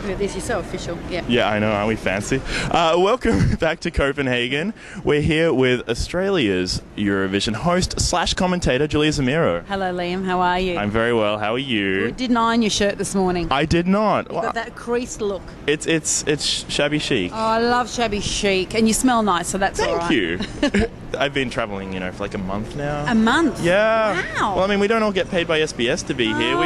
This is so official, yeah. Yeah, I know, aren't we fancy? Welcome back to Copenhagen. We're here with Australia's Eurovision host / commentator, Julia Zemiro. Hello, Liam. How are you? I'm very well. How are you? You didn't iron your shirt this morning. I did not. You've got that creased look. It's shabby chic. Oh, I love shabby chic, and you smell nice, so that's all right. Thank you. I've been travelling, for like a month now. A month? Yeah. Wow. Well, I mean, we don't all get paid by SBS to be here.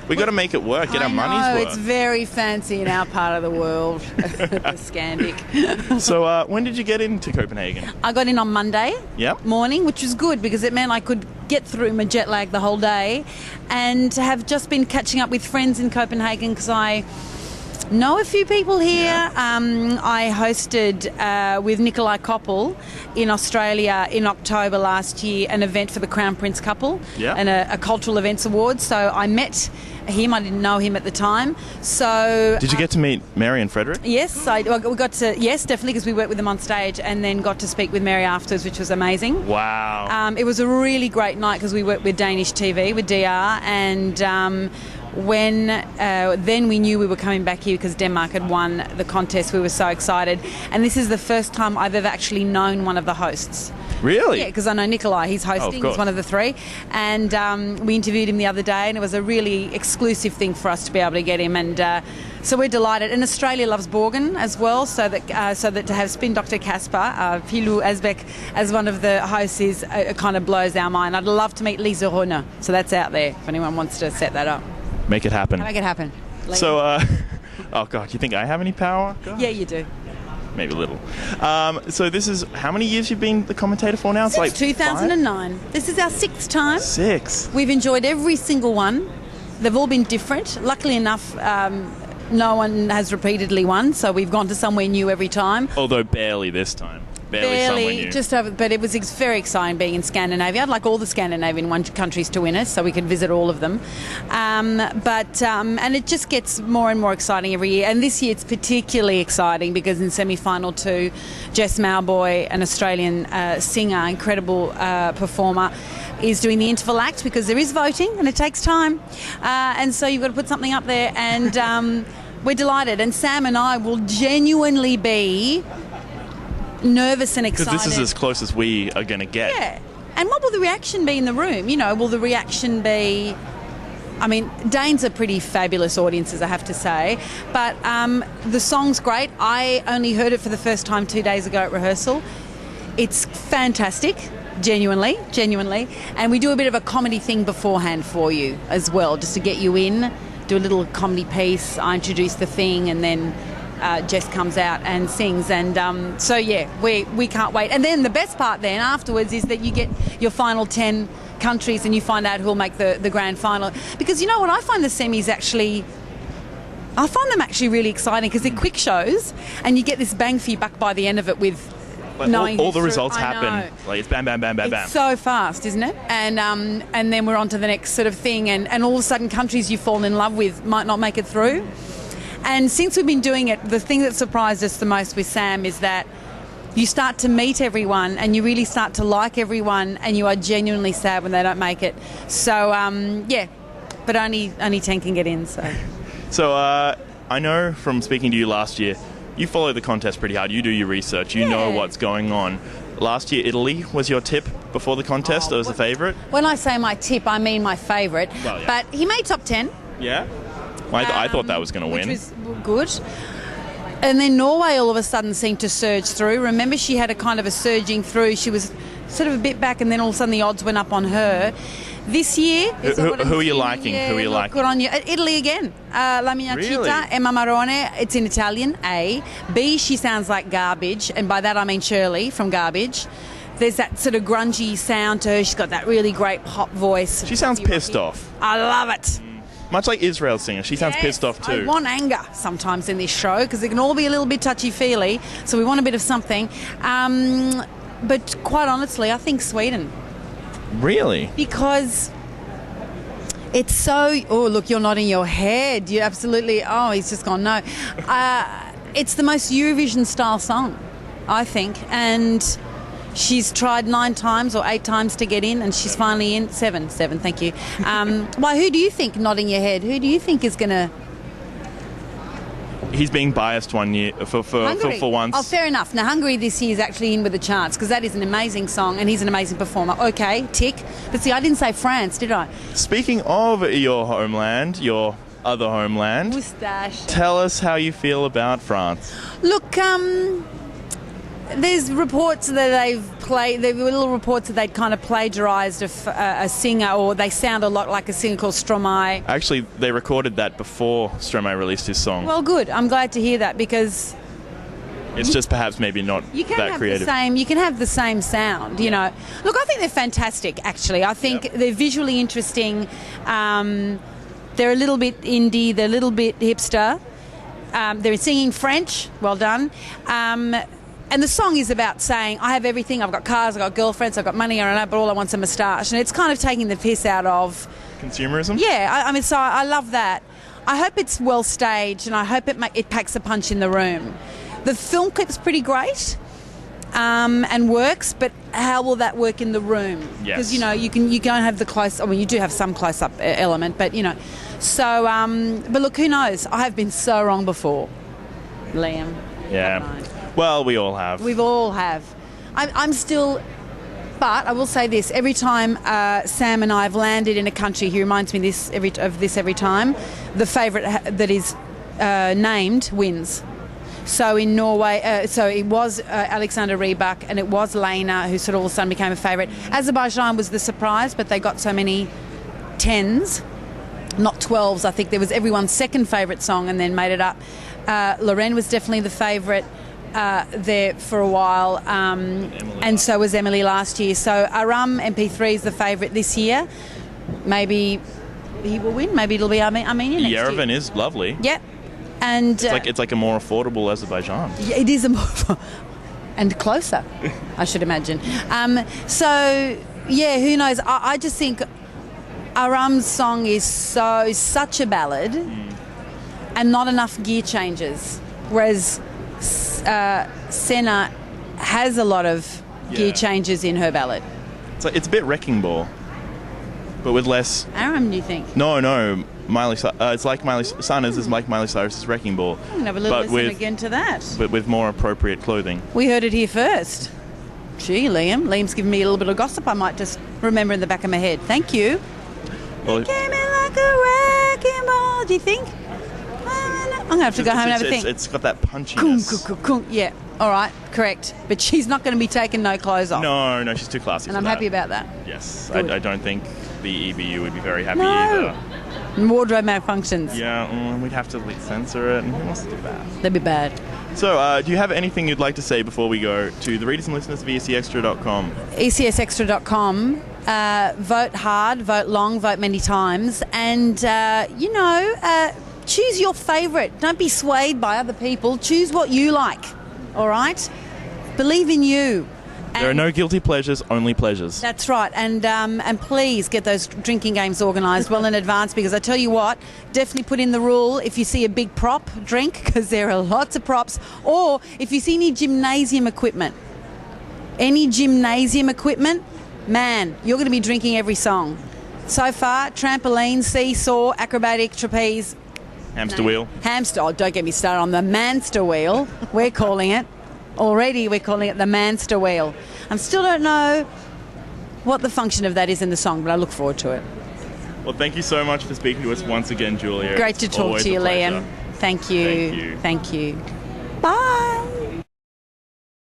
We got to make it work, get our money's worth. It's very fancy in our part of the world, the Scandic. So, when did you get into Copenhagen? I got in on Monday morning, which was good because it meant I could get through my jet lag the whole day, and have just been catching up with friends in Copenhagen because I know a few people here. Yeah. I hosted with Nikolai Koppel in Australia in October last year an event for the Crown Prince couple and a cultural events award. So I met him. I didn't know him at the time. So did you get to meet Mary and Frederick? Yes, we got to. Yes, definitely, because we worked with them on stage, and then got to speak with Mary afterwards, which was amazing. Wow. It was a really great night because we worked with Danish TV with DR, and then we knew we were coming back here because Denmark had won the contest. We were so excited, and this is the first time I've ever actually known one of the hosts. Really? Yeah, because I know Nikolai, he's hosting, he's one of the three, and we interviewed him the other day, and it was a really exclusive thing for us to be able to get him, and so we're delighted. And Australia loves Borgen as well, so that to have Spin Dr. Kasper, Pilu Asbeck, as one of the hosts is kind of blows our mind. I'd love to meet Lisa Horner, so that's out there if anyone wants to set that up. Make it happen. Make it happen. So, oh God, you think I have any power? God. Yeah, you do. Maybe a little. So this is, how many years you've been the commentator for now? It's Since like 2009. 5? This is our 6th time. 6. We've enjoyed every single one. They've all been different. Luckily enough, no one has repeatedly won, so we've gone to somewhere new every time. Although barely this time. Barely, but it was very exciting being in Scandinavia. I'd like all the Scandinavian countries to win us, so we could visit all of them. And it just gets more and more exciting every year. And this year it's particularly exciting because in semi-final 2, Jess Mauboy, an Australian singer, incredible performer, is doing the interval act because there is voting and it takes time. And so you've got to put something up there, and we're delighted. And Sam and I will genuinely be nervous and excited. Because this is as close as we are going to get. Yeah. And what will the reaction be in the room? Will the reaction be... I mean, Danes are pretty fabulous audiences, I have to say. But the song's great. I only heard it for the first time 2 days ago at rehearsal. It's fantastic, genuinely. And we do a bit of a comedy thing beforehand for you as well, just to get you in, do a little comedy piece. I introduce the thing, and then Jess comes out and sings, and so yeah, we can't wait. And then the best part then afterwards is that you get your final 10 countries and you find out who'll make the grand final. Because you know what, I find the semis actually really exciting because they're quick shows and you get this bang for your buck by the end of it with knowing all the results happen. Like it's bam, bam, bam, bam, bam. It's so fast, isn't it? And then we're on to the next sort of thing, and all of a sudden countries you've fallen in love with might not make it through. And since we've been doing it, the thing that surprised us the most with Sam is that you start to meet everyone and you really start to like everyone, and you are genuinely sad when they don't make it. So, but only 10 can get in. So I know from speaking to you last year, you follow the contest pretty hard. You do your research. You know what's going on. Last year, Italy was your tip before the contest. It was a favourite. When I say my tip, I mean my favourite. Well, yeah. But he made top 10. Yeah? I thought that was going to win. Which was good. And then Norway all of a sudden seemed to surge through. Remember, she had a kind of a surging through. She was sort of a bit back, and then all of a sudden the odds went up on her. This year... Who are you liking? Yeah, good on you. Italy again. La Mia Città, Emma Marrone. It's in Italian, A. B, she sounds like Garbage, and by that I mean Shirley from Garbage. There's that sort of grungy sound to her. She's got that really great pop voice. She sounds pissed off. I love it. Much like Israel's singer. She sounds pissed off too. I want anger sometimes in this show because it can all be a little bit touchy-feely, so we want a bit of something. But quite honestly, I think Sweden. Really? Because it's so... Oh, look, you're nodding your head. You absolutely... Oh, he's just gone, no. It's the most Eurovision-style song, I think, and... She's tried 9 times or 8 times to get in, and she's finally in. 7, thank you. Why, who do you think, nodding your head, who do you think is going to... he's being biased one year for once. Oh, fair enough. Now, Hungary this year is actually in with a chance because that is an amazing song and he's an amazing performer. Okay, tick. But see, I didn't say France, did I? Speaking of your homeland, your other homeland, Moustache. tell us how you feel about France. Look, there's reports that there were little reports that they'd kind of plagiarised a singer, or they sound a lot like a singer called Stromae. Actually, they recorded that before Stromae released his song. Well, good. I'm glad to hear that because it's just perhaps maybe not that creative. You can have the same sound, you know. Look, I think they're fantastic, actually. I think they're visually interesting. They're a little bit indie. They're a little bit hipster. They're singing French. Well done. And the song is about saying, I have everything, I've got cars, I've got girlfriends, I've got money, I don't know, but all I want's a moustache. And it's kind of taking the piss out of consumerism? Yeah, I mean, so I love that. I hope it's well staged and I hope it packs a punch in the room. The film clip's pretty great and works, but how will that work in the room? Yes. Because, you know, you don't have the close, I mean, you do have some close-up element, but, you know. So, but look, who knows? I have been so wrong before, Liam. Yeah. Well, we all have. We all have. I'm still... But I will say this, every time Sam and I have landed in a country, he reminds me of this every time, the favourite that is named wins. So in Norway, so it was Alexander Rybak and it was Lena who sort of all of a sudden became a favourite. Azerbaijan was the surprise, but they got so many 10s, not 12s. I think there was everyone's second favourite song and then made it up. Lorraine was definitely the favourite there for a while, and so was Emily last year. So Aram MP3 is the favourite this year. Maybe he will win. Maybe it'll be Armenia next year. Yerevan is lovely. Yep. And it's like a more affordable Azerbaijan. Yeah, it is a more and closer, I should imagine. So yeah, who knows? I just think Aram's song is such a ballad, and not enough gear changes, whereas Senna has a lot of gear changes in her ballad. It's a bit Wrecking Ball, but with less. Aram, do you think? No. Miley. It's like Miley. Sanna's is like Miley Cyrus's Wrecking Ball. I'm gonna have a little listen again to that. But with more appropriate clothing. We heard it here first. Gee, Liam's giving me a little bit of gossip. I might just remember in the back of my head. Thank you. Well, it came in like a wrecking ball. Do you think? I'm going to have to go home and have a think. It's got that punchiness. Yeah, all right, correct. But she's not going to be taking no clothes off. No, she's too classy and I'm happy about that. Yes, I don't think the EBU would be very happy either. And wardrobe malfunctions. Yeah, we'd have to censor it, and who wants to do that? That'd be bad. So, do you have anything you'd like to say before we go to the readers and listeners of ECXtra.com? ECSextra.com. Vote hard, vote long, vote many times, and, choose your favourite. Don't be swayed by other people. Choose what you like, all right? Believe in you. There are no guilty pleasures, only pleasures. That's right. And please get those drinking games organised well in advance, because I tell you what, definitely put in the rule if you see a big prop, drink, because there are lots of props. Or if you see any gymnasium equipment, man, you're going to be drinking every song. So far, trampoline, seesaw, acrobatic, trapeze. Hamster wheel. Oh, don't get me started on the manster wheel. We're calling it. Already we're calling it the manster wheel. I still don't know what the function of that is in the song, but I look forward to it. Well, thank you so much for speaking to us once again, Julia. Great to talk to you, Liam. Thank you. Bye.